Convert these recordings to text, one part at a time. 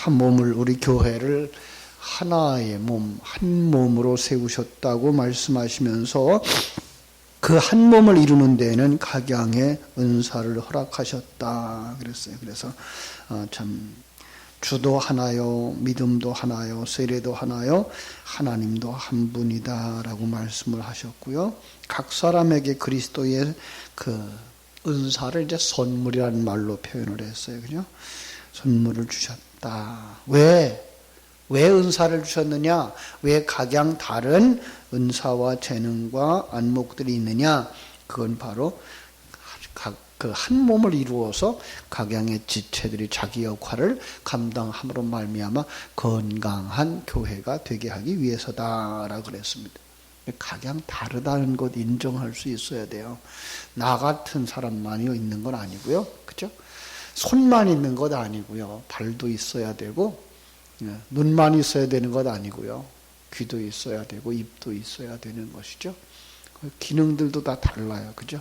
한 몸을, 우리 교회를 하나의 몸, 한 몸으로 세우셨다고 말씀하시면서 그 한 몸을 이루는 데에는 각양의 은사를 허락하셨다 그랬어요. 그래서 참 주도 하나요, 믿음도 하나요, 세례도 하나요, 하나님도 한 분이다라고 말씀을 하셨고요. 각 사람에게 그리스도의 그 은사를 이제 선물이라는 말로 표현을 했어요. 그죠? 선물을 주셨다. 왜 은사를 주셨느냐? 왜 각양 다른 은사와 재능과 안목들이 있느냐? 그건 바로 그 한 몸을 이루어서 각양의 지체들이 자기 역할을 감당함으로 말미암아 건강한 교회가 되게 하기 위해서다라고 그랬습니다. 각양 다르다는 것 인정할 수 있어야 돼요. 나 같은 사람만이 있는 건 아니고요. 그죠? 손만 있는 것 아니고요. 발도 있어야 되고 눈만 있어야 되는 것 아니고요. 귀도 있어야 되고 입도 있어야 되는 것이죠. 기능들도 다 달라요. 그죠?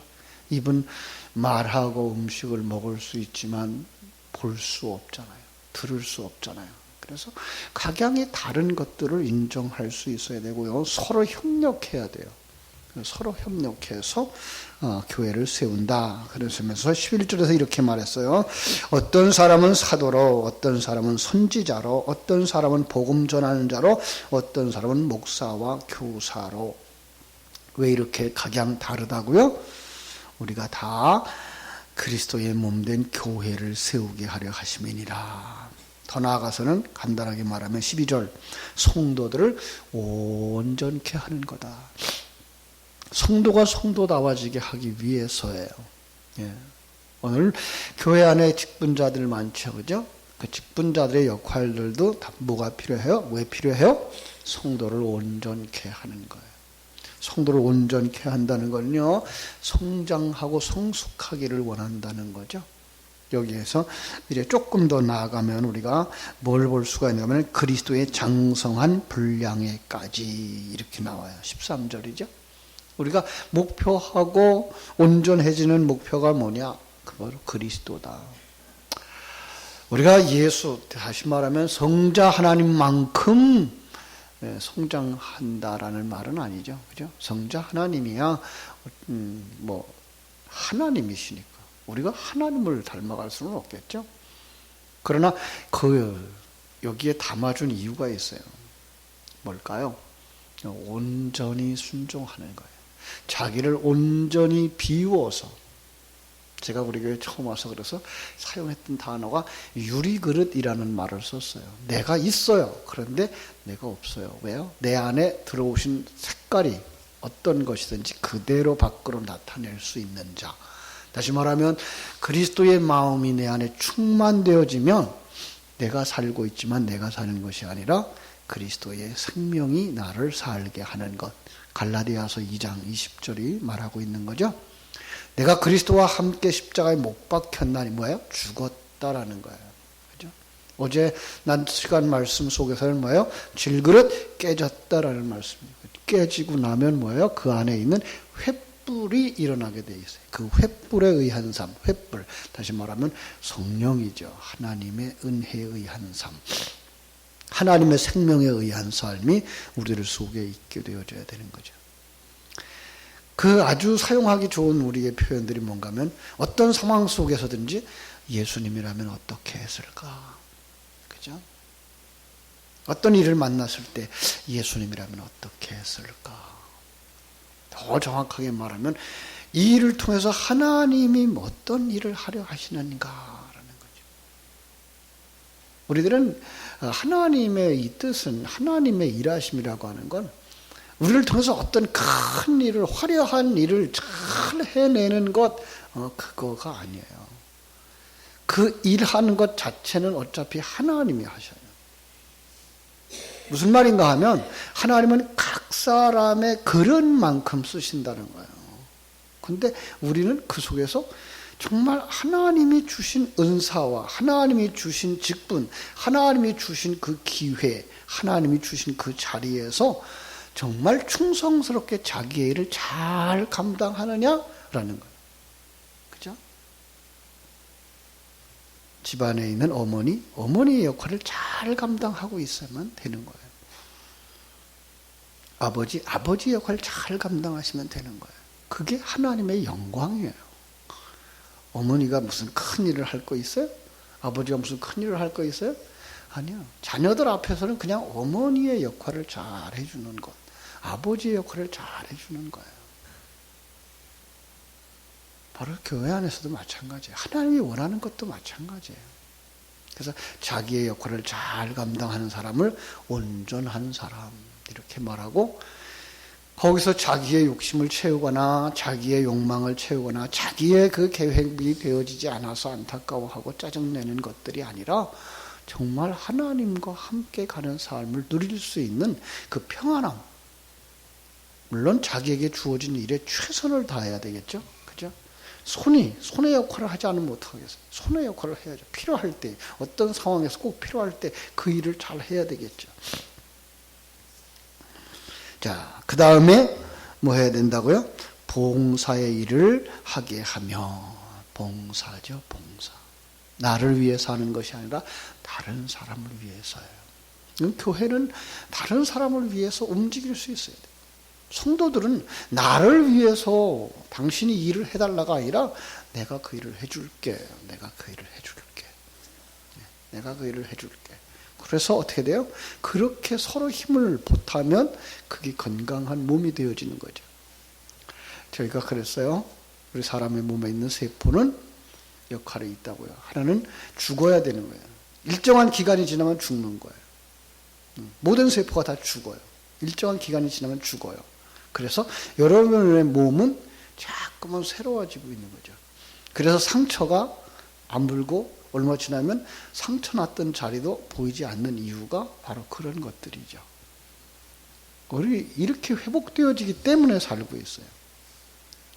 입은 말하고 음식을 먹을 수 있지만 볼 수 없잖아요. 들을 수 없잖아요. 그래서 각양의 다른 것들을 인정할 수 있어야 되고요. 서로 협력해야 돼요. 서로 협력해서 교회를 세운다. 그러면서 11절에서 이렇게 말했어요. 어떤 사람은 사도로, 어떤 사람은 선지자로, 어떤 사람은 복음 전하는 자로, 어떤 사람은 목사와 교사로. 왜 이렇게 각양 다르다고요? 우리가 다 그리스도의 몸된 교회를 세우게 하려 하심이니라. 더 나아가서는 간단하게 말하면 12절 성도들을 온전케 하는 거다. 성도가 성도다워지게 하기 위해서예요. 예. 오늘 교회 안에 직분자들 많죠, 그죠? 그 직분자들의 역할들도 다 뭐가 필요해요? 왜 필요해요? 성도를 온전케 하는 거예요. 성도를 온전케 한다는 건요, 성장하고 성숙하기를 원한다는 거죠. 여기에서 이제 조금 더 나아가면 우리가 뭘 볼 수가 있냐면 그리스도의 장성한 분량에까지 이렇게 나와요. 13절이죠. 우리가 목표하고 온전해지는 목표가 뭐냐? 그 바로 그리스도다. 우리가 예수, 다시 말하면 성자 하나님만큼 성장한다라는 말은 아니죠. 그죠? 성자 하나님이야, 하나님이시니까. 우리가 하나님을 닮아갈 수는 없겠죠. 그러나 여기에 담아준 이유가 있어요. 뭘까요? 온전히 순종하는 거예요. 자기를 온전히 비워서, 제가 우리 교회 처음 와서 그래서 사용했던 단어가 유리그릇이라는 말을 썼어요. 내가 있어요. 그런데 내가 없어요. 왜요? 내 안에 들어오신 색깔이 어떤 것이든지 그대로 밖으로 나타낼 수 있는 자. 다시 말하면 그리스도의 마음이 내 안에 충만되어지면 내가 살고 있지만 내가 사는 것이 아니라 그리스도의 생명이 나를 살게 하는 것. 갈라디아서 2장 20절이 말하고 있는 거죠. 내가 그리스도와 함께 십자가에 못 박혔나니 뭐예요? 죽었다라는 거예요. 그죠? 어제 난 시간 말씀 속에서는 뭐예요? 질그릇 깨졌다라는 말씀이에요. 깨지고 나면 뭐예요? 그 안에 있는 횃불이 일어나게 돼 있어요. 그 횃불에 의한 삶, 횃불. 다시 말하면 성령이죠. 하나님의 은혜에 의한 삶. 하나님의 생명에 의한 삶이 우리들 속에 있게 되어져야 되는 거죠. 그 아주 사용하기 좋은 우리의 표현들이 뭔가 하면 어떤 상황 속에서든지 예수님이라면 어떻게 했을까? 그죠? 어떤 일을 만났을 때 예수님이라면 어떻게 했을까? 더 정확하게 말하면 이 일을 통해서 하나님이 어떤 일을 하려 하시는가라는 거죠. 우리들은 하나님의 이 뜻은 하나님의 일하심이라고 하는 건 우리를 통해서 어떤 큰 일을, 화려한 일을 잘 해내는 것, 그거가 아니에요. 그 일하는 것 자체는 어차피 하나님이 하셔요. 무슨 말인가 하면 하나님은 각 사람의 그릇만큼 쓰신다는 거예요. 근데 우리는 그 속에서 정말 하나님이 주신 은사와 하나님이 주신 직분, 하나님이 주신 그 기회, 하나님이 주신 그 자리에서 정말 충성스럽게 자기의 일을 잘 감당하느냐라는 거예요. 그죠? 집안에 있는 어머니의 역할을 잘 감당하고 있으면 되는 거예요. 아버지의 역할을 잘 감당하시면 되는 거예요. 그게 하나님의 영광이에요. 어머니가 무슨 큰 일을 할 거 있어요? 아버지가 무슨 큰 일을 할 거 있어요? 아니요. 자녀들 앞에서는 그냥 어머니의 역할을 잘 해주는 것, 아버지의 역할을 잘 해주는 거예요. 바로 교회 안에서도 마찬가지예요. 하나님이 원하는 것도 마찬가지예요. 그래서 자기의 역할을 잘 감당하는 사람을 온전한 사람 이렇게 말하고, 거기서 자기의 욕심을 채우거나 자기의 욕망을 채우거나 자기의 그 계획이 되어지지 않아서 안타까워하고 짜증내는 것들이 아니라 정말 하나님과 함께 가는 삶을 누릴 수 있는 그 평안함. 물론 자기에게 주어진 일에 최선을 다해야 되겠죠. 그죠? 손의 역할을 하지 않으면 어떡하겠어요? 손의 역할을 해야죠. 필요할 때, 어떤 상황에서 꼭 필요할 때 그 일을 잘 해야 되겠죠. 자, 그 다음에 뭐 해야 된다고요? 봉사의 일을 하게 하며. 봉사죠, 봉사. 나를 위해서 하는 것이 아니라 다른 사람을 위해서예요. 교회는 다른 사람을 위해서 움직일 수 있어야 돼요. 성도들은 나를 위해서 당신이 일을 해달라가 아니라 내가 그 일을 해줄게. 내가 그 일을 해줄게. 내가 그 일을 해줄게. 그래서 어떻게 돼요? 그렇게 서로 힘을 보태면 그게 건강한 몸이 되어지는 거죠. 저희가 그랬어요. 우리 사람의 몸에 있는 세포는 역할이 있다고요. 하나는 죽어야 되는 거예요. 일정한 기간이 지나면 죽는 거예요. 모든 세포가 다 죽어요. 일정한 기간이 지나면 죽어요. 그래서 여러분의 몸은 자꾸만 새로워지고 있는 거죠. 그래서 상처가 안 불고 얼마 지나면 상처 났던 자리도 보이지 않는 이유가 바로 그런 것들이죠. 우리 이렇게 회복되어지기 때문에 살고 있어요.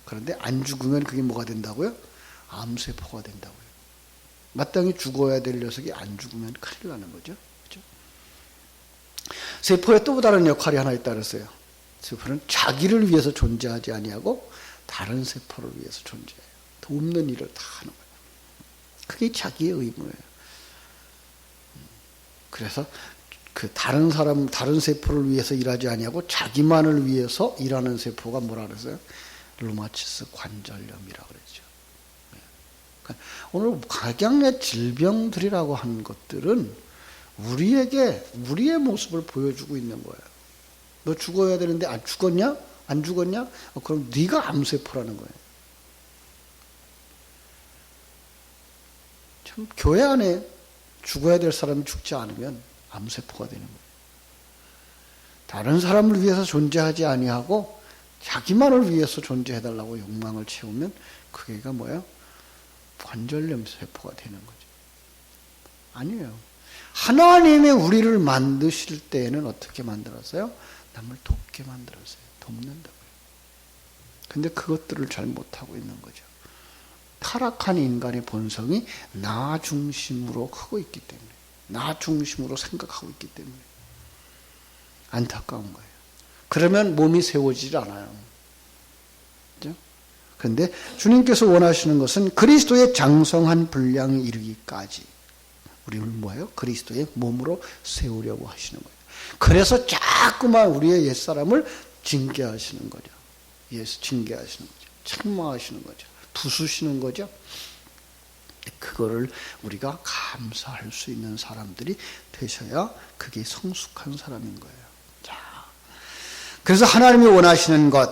그런데 안 죽으면 그게 뭐가 된다고요? 암세포가 된다고요. 마땅히 죽어야 될 녀석이 안 죽으면 큰일 나는 거죠. 그렇죠? 세포에 또 다른 역할이 하나 있다 그랬어요. 세포는 자기를 위해서 존재하지 아니하고 다른 세포를 위해서 존재해요. 돕는 일을 다 하는 거예요. 그게 자기의 의무예요. 그래서 그 다른 세포를 위해서 일하지 아니하고 자기만을 위해서 일하는 세포가 뭐라 그랬어요? 루마티스 관절염이라고 그랬죠. 그러니까 오늘 각양의 질병들이라고 하는 것들은 우리에게 우리의 모습을 보여주고 있는 거예요. 너 죽어야 되는데 안 죽었냐? 안 죽었냐? 그럼 네가 암세포라는 거예요. 참 교회 안에 죽어야 될 사람이 죽지 않으면 암세포가 되는 거예요. 다른 사람을 위해서 존재하지 아니하고 자기만을 위해서 존재해달라고 욕망을 채우면 그게가 뭐예요? 관절염 세포가 되는 거죠. 아니에요. 하나님이 우리를 만드실 때에는 어떻게 만들었어요? 남을 돕게 만들었어요. 돕는다고요. 근데 그것들을 잘 못하고 있는 거죠. 타락한 인간의 본성이 나 중심으로 크고 있기 때문에, 나 중심으로 생각하고 있기 때문에 안타까운 거예요. 그러면 몸이 세워지질 않아요. 그렇죠? 그런데 주님께서 원하시는 것은 그리스도의 장성한 분량에 이르기까지 우리를 뭐예요? 그리스도의 몸으로 세우려고 하시는 거예요. 그래서 자꾸만 우리의 옛사람을 징계하시는 거죠. 예수 징계하시는 거죠. 책망하시는 거죠. 부수시는 거죠. 그거를 우리가 감사할 수 있는 사람들이 되셔야 그게 성숙한 사람인 거예요. 자, 그래서 하나님이 원하시는 것,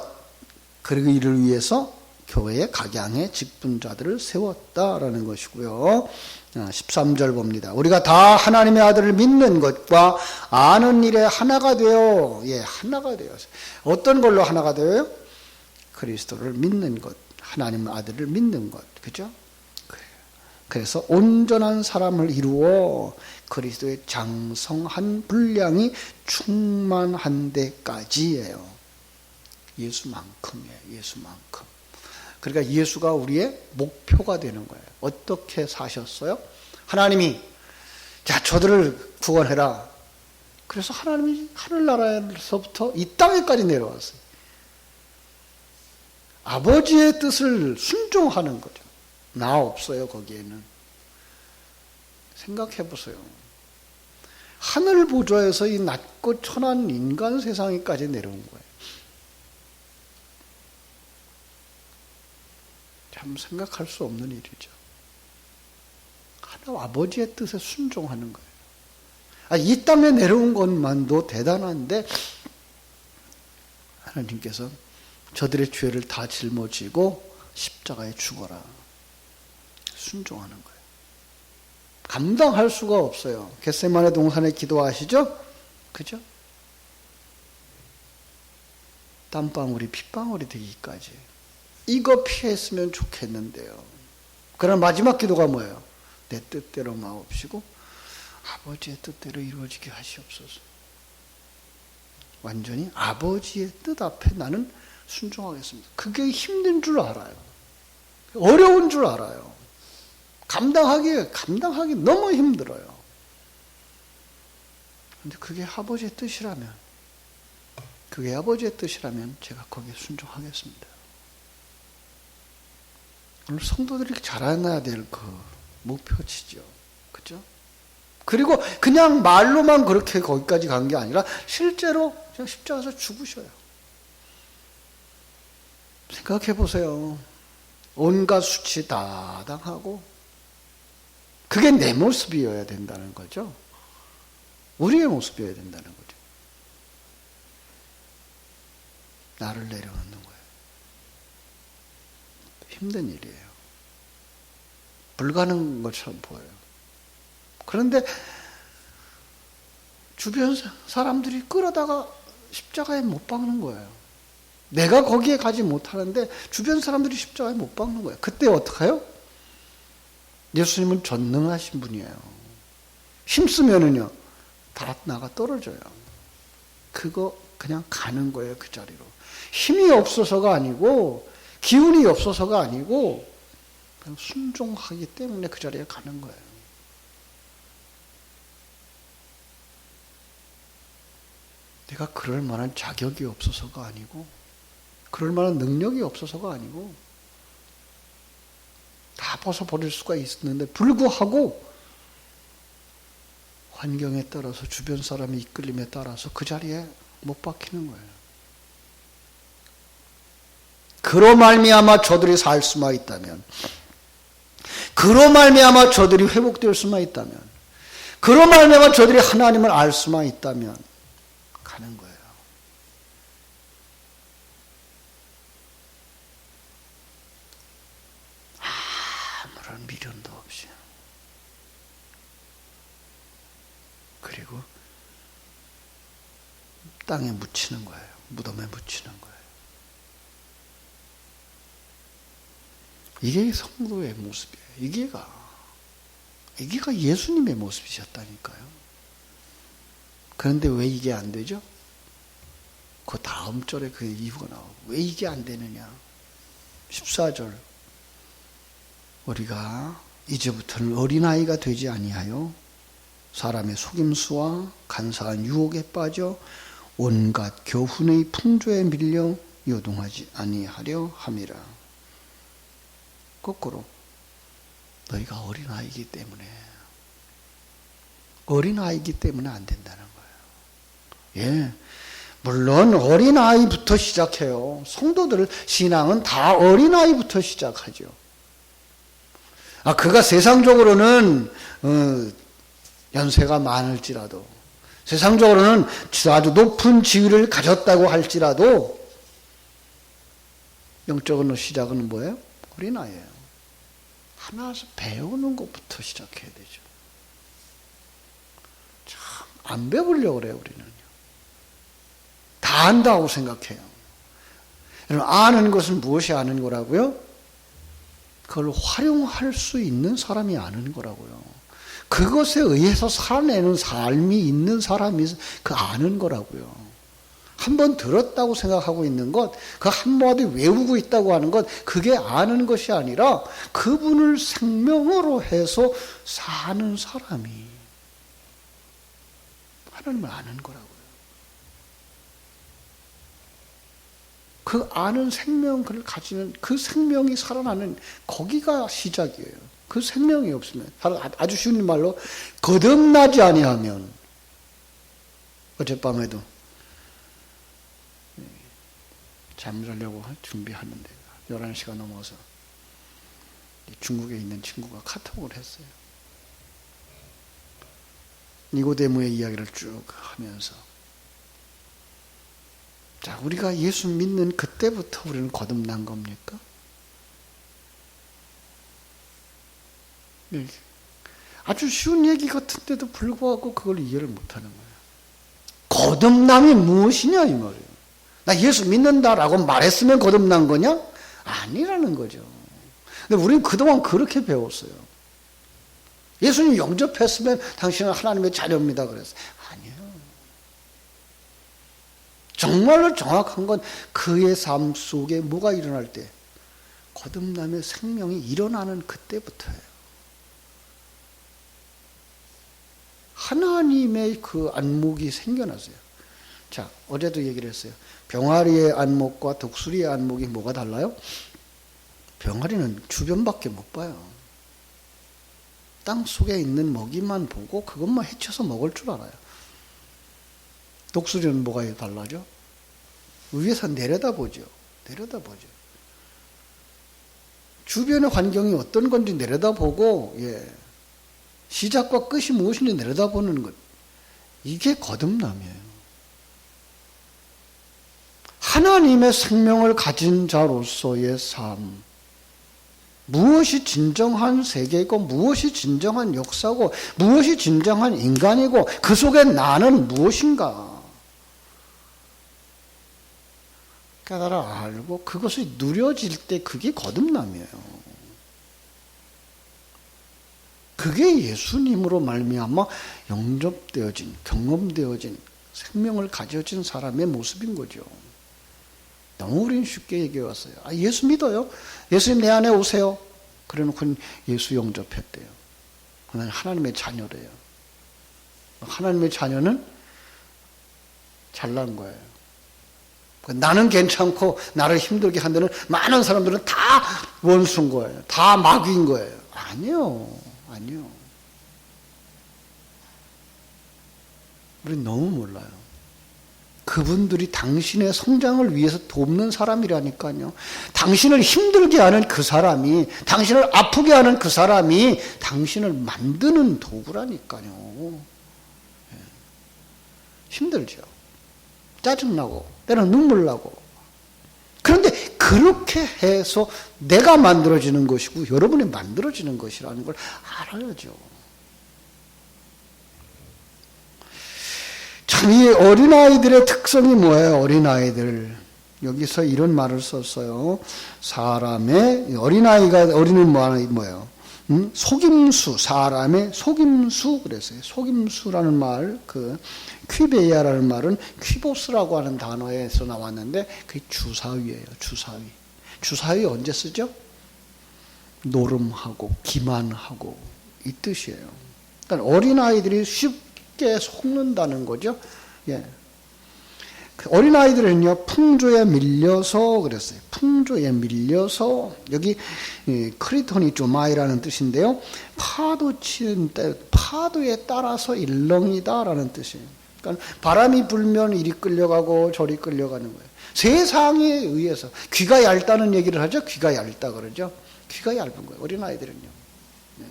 그리고 이를 위해서 교회의 각양의 직분자들을 세웠다라는 것이고요. 13절 봅니다. 우리가 다 하나님의 아들을 믿는 것과 아는 일에 하나가 되어, 하나가 되어. 어떤 걸로 하나가 되어요? 그리스도를 믿는 것, 하나님 아들을 믿는 것, 그죠? 그래서 온전한 사람을 이루어 그리스도의 장성한 분량이 충만한 데까지예요. 예수만큼이에요. 예수만큼. 그러니까 예수가 우리의 목표가 되는 거예요. 어떻게 사셨어요? 하나님이 자 저들을 구원해라. 그래서 하나님이 하늘나라에서부터 이 땅에까지 내려왔어요. 아버지의 뜻을 순종하는 거죠. 나 없어요 거기에는. 생각해 보세요. 하늘 보좌에서 이 낮고 천한 인간 세상에까지 내려온 거예요. 참 생각할 수 없는 일이죠. 하나님 아버지의 뜻에 순종하는 거예요. 이 땅에 내려온 것만도 대단한데 하나님께서 저들의 죄를 다 짊어지고 십자가에 죽어라. 순종하는 거예요. 감당할 수가 없어요. 겟세마네 동산에 기도하시죠? 그죠? 땀방울이 핏방울이 되기까지. 이거 피했으면 좋겠는데요. 그러나 마지막 기도가 뭐예요? 내 뜻대로 마옵시고 아버지의 뜻대로 이루어지게 하시옵소서. 완전히 아버지의 뜻 앞에 나는 순종하겠습니다. 그게 힘든 줄 알아요. 어려운 줄 알아요. 감당하기 너무 힘들어요. 근데 그게 아버지의 뜻이라면, 제가 거기에 순종하겠습니다. 오늘 성도들이 자라나야 될 그 목표치죠. 그죠? 그리고 그냥 말로만 그렇게 거기까지 간 게 아니라 실제로 십자가에서 죽으셔요. 생각해 보세요. 온갖 수치 다 당하고 그게 내 모습이어야 된다는 거죠. 우리의 모습이어야 된다는 거죠. 나를 내려놓는 거예요. 힘든 일이에요. 불가능한 것처럼 보여요. 그런데 주변 사람들이 끌어다가 십자가에 못 박는 거예요. 내가 거기에 가지 못하는데 주변 사람들이 십자가에 못 박는 거예요. 그때 어떡해요? 예수님은 전능하신 분이에요. 힘쓰면은요, 다 나가 떨어져요. 그거 그냥 가는 거예요, 그 자리로. 힘이 없어서가 아니고, 기운이 없어서가 아니고, 그냥 순종하기 때문에 그 자리에 가는 거예요. 내가 그럴 만한 자격이 없어서가 아니고, 그럴 만한 능력이 없어서가 아니고, 다 벗어버릴 수가 있었는데 불구하고 환경에 따라서 주변 사람의 이끌림에 따라서 그 자리에 못 박히는 거예요. 그로 말미암아 저들이 살 수만 있다면, 그로 말미암아 저들이 회복될 수만 있다면, 그로 말미암아 저들이 하나님을 알 수만 있다면 가는 거예요. 아무런 미련도 없이. 그리고 땅에 묻히는 거예요. 무덤에 묻히는 거예요. 이게 성도의 모습이에요. 이게가 예수님의 모습이셨다니까요. 그런데 왜 이게 안 되죠? 그 다음 절에 그 이유가 나오고, 왜 이게 안 되느냐? 14절. 우리가 이제부터는 어린아이가 되지 아니하여 사람의 속임수와 간사한 유혹에 빠져 온갖 교훈의 풍조에 밀려 요동하지 아니하려 함이라. 거꾸로 너희가 어린아이이기 때문에 안 된다는 거예요. 예, 물론 어린아이부터 시작해요. 성도들 신앙은 다 어린아이부터 시작하죠. 그가 세상적으로는 연세가 많을지라도, 세상적으로는 아주 높은 지위를 가졌다고 할지라도 영적으로 시작은 뭐예요? 어린아이예요. 하나씩 배우는 것부터 시작해야 되죠. 참 안 배우려고 그래요, 우리는요. 다 안다고 생각해요. 여러분, 아는 것은 무엇이 아는 거라고요? 그걸 활용할 수 있는 사람이 아는 거라고요. 그것에 의해서 살아내는 삶이 있는 사람이 그 아는 거라고요. 한번 들었다고 생각하고 있는 것, 그 한마디 외우고 있다고 하는 것, 그게 아는 것이 아니라 그분을 생명으로 해서 사는 사람이 하나님을 아는 거라고요. 그 아는 생명을 가지는 그 생명이 살아나는 거기가 시작이에요. 그 생명이 없으면, 아주 쉬운 말로 거듭나지 아니하면, 어젯밤에도 잠자려고 준비하는데 11시가 넘어서 중국에 있는 친구가 카톡을 했어요. 니고데모의 이야기를 쭉 하면서, 자, 우리가 예수 믿는 그때부터 우리는 거듭난 겁니까? 아주 쉬운 얘기 같은데도 불구하고 그걸 이해를 못하는 거예요. 거듭남이 무엇이냐 이 말이에요. 나 예수 믿는다라고 말했으면 거듭난 거냐? 아니라는 거죠. 근데 우리는 그동안 그렇게 배웠어요. 예수님 영접했으면 당신은 하나님의 자녀입니다 그랬어요. 아니에요. 정말로 정확한 건 그의 삶 속에 뭐가 일어날 때? 거듭남의 생명이 일어나는 그때부터예요. 하나님의 그 안목이 생겨났어요. 자, 어제도 얘기를 했어요. 병아리의 안목과 독수리의 안목이 뭐가 달라요? 병아리는 주변밖에 못 봐요. 땅 속에 있는 먹이만 보고 그것만 헤쳐서 먹을 줄 알아요. 독수리는 뭐가 달라죠? 위에서 내려다보죠. 내려다보죠. 주변의 환경이 어떤 건지 내려다보고, 시작과 끝이 무엇인지 내려다보는 것. 이게 거듭남이에요. 하나님의 생명을 가진 자로서의 삶. 무엇이 진정한 세계이고, 무엇이 진정한 역사고, 무엇이 진정한 인간이고, 그 속에 나는 무엇인가. 깨달아 알고 그것이 누려질 때 그게 거듭남이에요. 그게 예수님으로 말미암아 영접되어진, 경험되어진, 생명을 가져진 사람의 모습인 거죠. 너무 우리는 쉽게 얘기해 왔어요. 아, 예수 믿어요? 예수님 내 안에 오세요. 그래놓고 예수 영접했대요. 그는 하나님의 자녀래요. 하나님의 자녀는 잘난 거예요. 나는 괜찮고 나를 힘들게 한 데는 많은 사람들은 다 원수인 거예요. 다 마귀인 거예요. 아니요. 아니요. 우린 너무 몰라요. 그분들이 당신의 성장을 위해서 돕는 사람이라니까요. 당신을 힘들게 하는 그 사람이, 당신을 아프게 하는 그 사람이 당신을 만드는 도구라니까요. 힘들죠. 짜증나고 때로는 눈물 나고. 그런데 그렇게 해서 내가 만들어지는 것이고 여러분이 만들어지는 것이라는 걸 알아야죠. 참, 이 어린아이들의 특성이 뭐예요? 어린아이들. 여기서 이런 말을 썼어요. 사람의, 어린은 뭐예요? 속임수, 사람의 속임수 그랬어요. 속임수라는 말, 퀴베이아라는 말은 퀴보스라고 하는 단어에서 나왔는데 그게 주사위예요. 주사위. 주사위 언제 쓰죠? 노름하고 기만하고 이 뜻이에요. 그러니까 어린아이들이 쉽게 속는다는 거죠. 예. 어린아이들은요, 풍조에 밀려서 그랬어요. 풍조에 밀려서, 여기, 크리토니 조마이라는 뜻인데요. 파도 치는 때, 파도에 따라서 일렁이다라는 뜻이에요. 그러니까 바람이 불면 이리 끌려가고 저리 끌려가는 거예요. 세상에 의해서. 귀가 얇다는 얘기를 하죠? 귀가 얇다 그러죠? 귀가 얇은 거예요. 어린아이들은요. 네.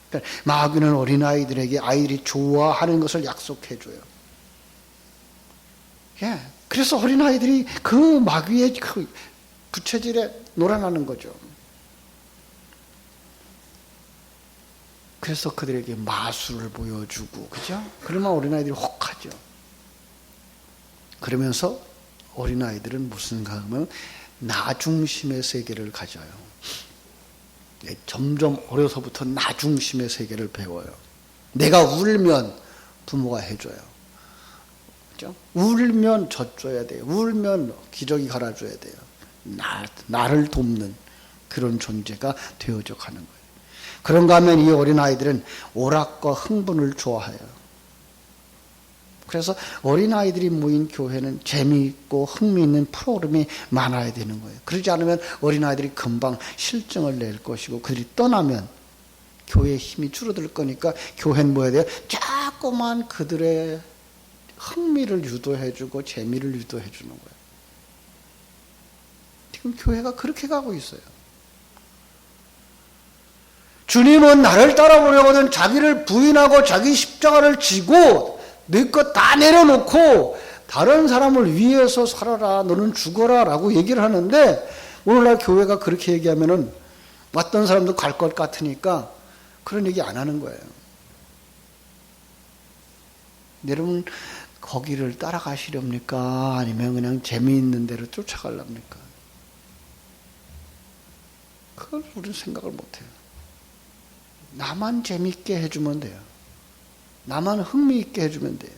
그러니까 마귀는 어린아이들에게 아이들이 좋아하는 것을 약속해줘요. 예. 그래서 어린아이들이 그 마귀의 그 부채질에 놀아나는 거죠. 그래서 그들에게 마술을 보여주고, 그죠? 그러면 어린아이들이 혹하죠. 그러면서 어린아이들은 무슨 가면 나 중심의 세계를 가져요. 예, 점점 어려서부터 나 중심의 세계를 배워요. 내가 울면 부모가 해줘요. 그죠? 울면 젖줘야 돼요. 울면 기저귀 갈아줘야 돼요. 나를 돕는 그런 존재가 되어져 가는 거예요. 그런가 하면 이 어린아이들은 오락과 흥분을 좋아해요. 그래서 어린아이들이 모인 교회는 재미있고 흥미있는 프로그램이 많아야 되는 거예요. 그러지 않으면 어린아이들이 금방 실증을 낼 것이고 그들이 떠나면 교회의 힘이 줄어들 거니까 교회는 뭐 해야 돼요? 자꾸만 그들의 흥미를 유도해주고 재미를 유도해주는 거예요. 지금 교회가 그렇게 가고 있어요. 주님은 나를 따라오려거든 자기를 부인하고 자기 십자가를 지고 네 것 다 내려놓고 다른 사람을 위해서 살아라, 너는 죽어라 라고 얘기를 하는데, 오늘날 교회가 그렇게 얘기하면은 왔던 사람도 갈 것 같으니까 그런 얘기 안 하는 거예요. 여러분 거기를 따라가시렵니까? 아니면 그냥 재미있는 대로 쫓아가렵니까? 그걸 우리는 생각을 못해요. 나만 재미있게 해주면 돼요. 나만 흥미있게 해주면 돼요.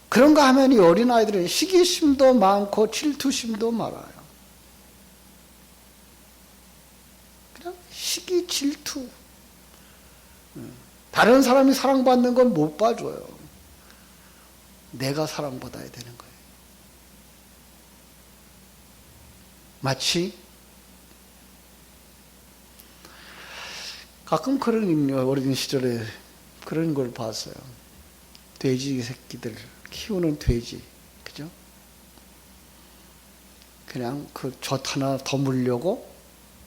그런가 하면 이 어린아이들은 시기심도 많고 질투심도 많아요. 그냥 시기, 질투. 다른 사람이 사랑받는 건 못 봐줘요. 내가 사랑받아야 되는 거예요. 마치 가끔 그런 어린 시절에 그런 걸 봤어요. 돼지 새끼들 키우는 돼지, 그죠? 그냥 그 젖 하나 더 물려고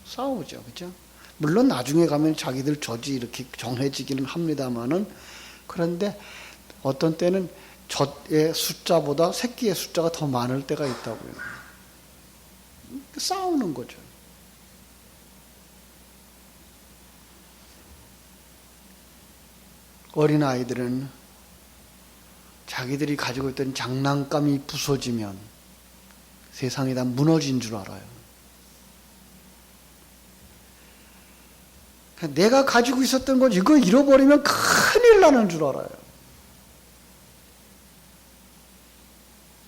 싸우죠, 그죠? 물론 나중에 가면 자기들 젖이 이렇게 정해지기는 합니다만은, 그런데 어떤 때는 젖의 숫자보다 새끼의 숫자가 더 많을 때가 있다고요. 싸우는 거죠. 어린아이들은 자기들이 가지고 있던 장난감이 부서지면 세상이 다 무너진 줄 알아요. 내가 가지고 있었던 건 이거 잃어버리면 큰일 나는 줄 알아요.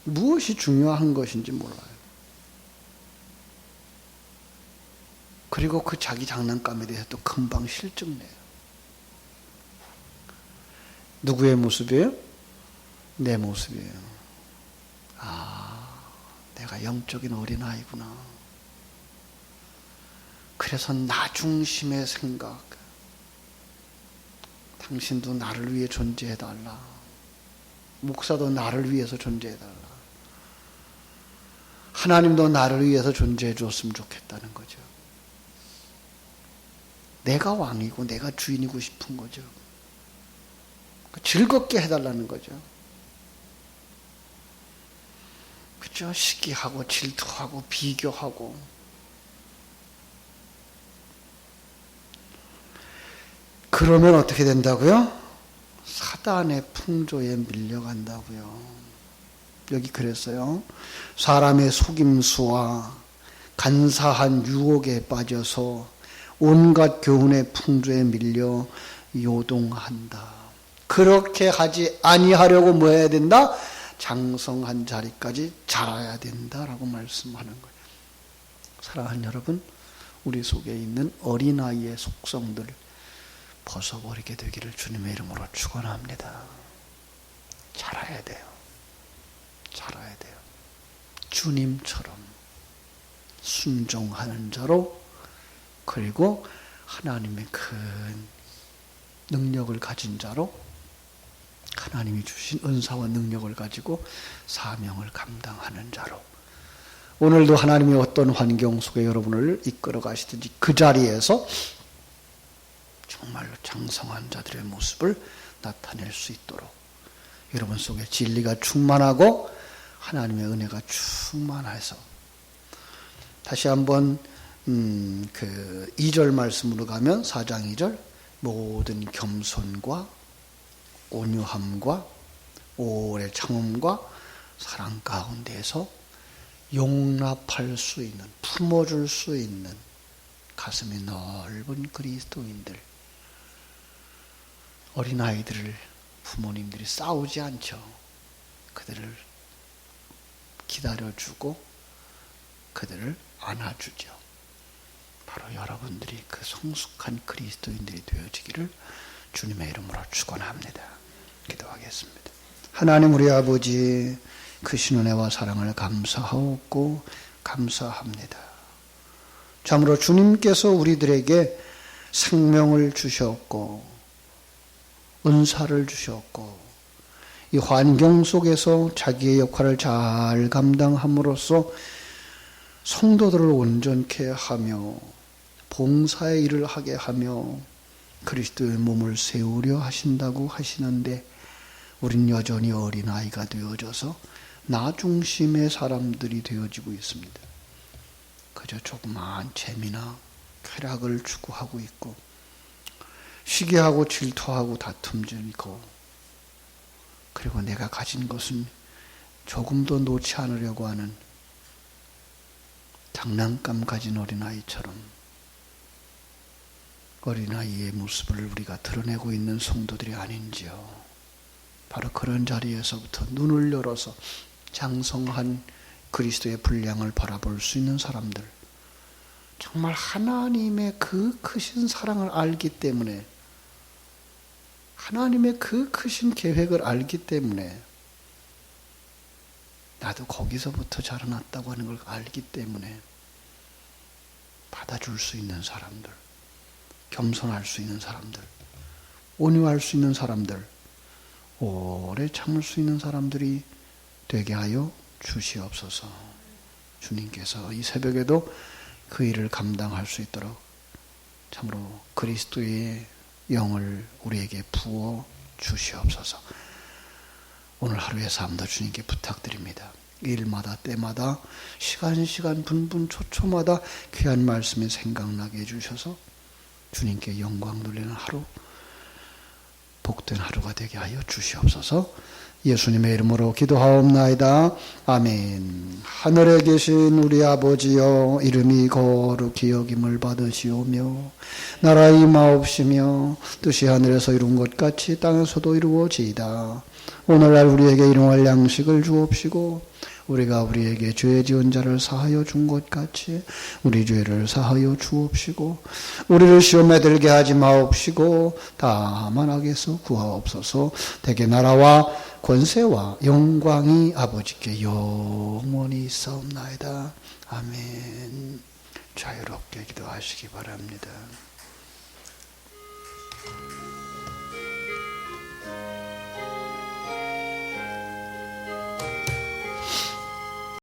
무엇이 중요한 것인지 몰라요. 그리고 그 자기 장난감에 대해서 또 금방 실증내요. 누구의 모습이에요? 내 모습이에요. 아, 내가 영적인 어린아이구나. 그래서 나 중심의 생각. 당신도 나를 위해 존재해달라. 목사도 나를 위해서 존재해달라. 하나님도 나를 위해서 존재해 줬으면 좋겠다는 거죠. 내가 왕이고 내가 주인이고 싶은 거죠. 즐겁게 해달라는 거죠. 그죠? 시기하고 질투하고 비교하고. 그러면 어떻게 된다고요? 사단의 풍조에 밀려간다고요. 여기 그랬어요. 사람의 속임수와 간사한 유혹에 빠져서 온갖 교훈의 풍조에 밀려 요동한다. 그렇게 하지 아니하려고 뭐 해야 된다? 장성한 자리까지 자라야 된다라고 말씀하는 거예요. 사랑하는 여러분, 우리 속에 있는 어린아이의 속성들 벗어버리게 되기를 주님의 이름으로 축원합니다. 자라야 돼요. 자라야 돼요. 주님처럼 순종하는 자로, 그리고 하나님의 큰 능력을 가진 자로, 하나님이 주신 은사와 능력을 가지고 사명을 감당하는 자로, 오늘도 하나님이 어떤 환경 속에 여러분을 이끌어 가시든지 그 자리에서 정말로 장성한 자들의 모습을 나타낼 수 있도록 여러분 속에 진리가 충만하고 하나님의 은혜가 충만해서, 다시 한번 그 2절 말씀으로 가면 4장 2절, 모든 겸손과 온유함과 오래 참음과 사랑 가운데에서 용납할 수 있는, 품어줄 수 있는 가슴이 넓은 그리스도인들, 어린아이들을 부모님들이 싸우지 않죠. 그들을 기다려주고 그들을 안아주죠. 바로 여러분들이 그 성숙한 그리스도인들이 되어지기를 주님의 이름으로 축원합니다. 기도하겠습니다. 하나님 우리 아버지, 크신 은혜와 사랑을 감사하옵고 감사합니다. 참으로 주님께서 우리들에게 생명을 주셨고 은사를 주셨고 이 환경 속에서 자기의 역할을 잘 감당함으로써 성도들을 온전케 하며 봉사의 일을 하게 하며 그리스도의 몸을 세우려 하신다고 하시는데 우린 여전히 어린아이가 되어져서 나 중심의 사람들이 되어지고 있습니다. 그저 조그마한 재미나 쾌락을 추구하고 있고 시기하고 질투하고 다툼질이고 그리고 내가 가진 것은 조금도 놓지 않으려고 하는 장난감 가진 어린아이처럼 어린아이의 모습을 우리가 드러내고 있는 성도들이 아닌지요. 바로 그런 자리에서부터 눈을 열어서 장성한 그리스도의 분량을 바라볼 수 있는 사람들, 정말 하나님의 그 크신 사랑을 알기 때문에 하나님의 그 크신 계획을 알기 때문에 나도 거기서부터 자라났다고 하는 걸 알기 때문에 받아줄 수 있는 사람들, 겸손할 수 있는 사람들, 온유할 수 있는 사람들, 오래 참을 수 있는 사람들이 되게 하여 주시옵소서. 주님께서 이 새벽에도 그 일을 감당할 수 있도록 참으로 그리스도의 영을 우리에게 부어 주시옵소서. 오늘 하루의 삶도 주님께 부탁드립니다. 일마다 때마다 시간 분분 초초마다 귀한 말씀이 생각나게 해주셔서 주님께 영광 돌리는 하루, 복된 하루가 되게 하여 주시옵소서. 예수님의 이름으로 기도하옵나이다. 아멘. 하늘에 계신 우리 아버지여, 이름이 거룩히 여김을 받으시오며 나라 임하옵시며 뜻이 하늘에서 이룬 것 같이 땅에서도 이루어지이다. 오늘날 우리에게 일용할 양식을 주옵시고 우리가 우리에게 죄 지은 자를 사하여 준 것 같이 우리 죄를 사하여 주옵시고 우리를 시험에 들게 하지 마옵시고 다만 악에서 구하옵소서. 대개 나라와 권세와 영광이 아버지께 영원히 있사옵나이다. 아멘. 자유롭게 기도하시기 바랍니다.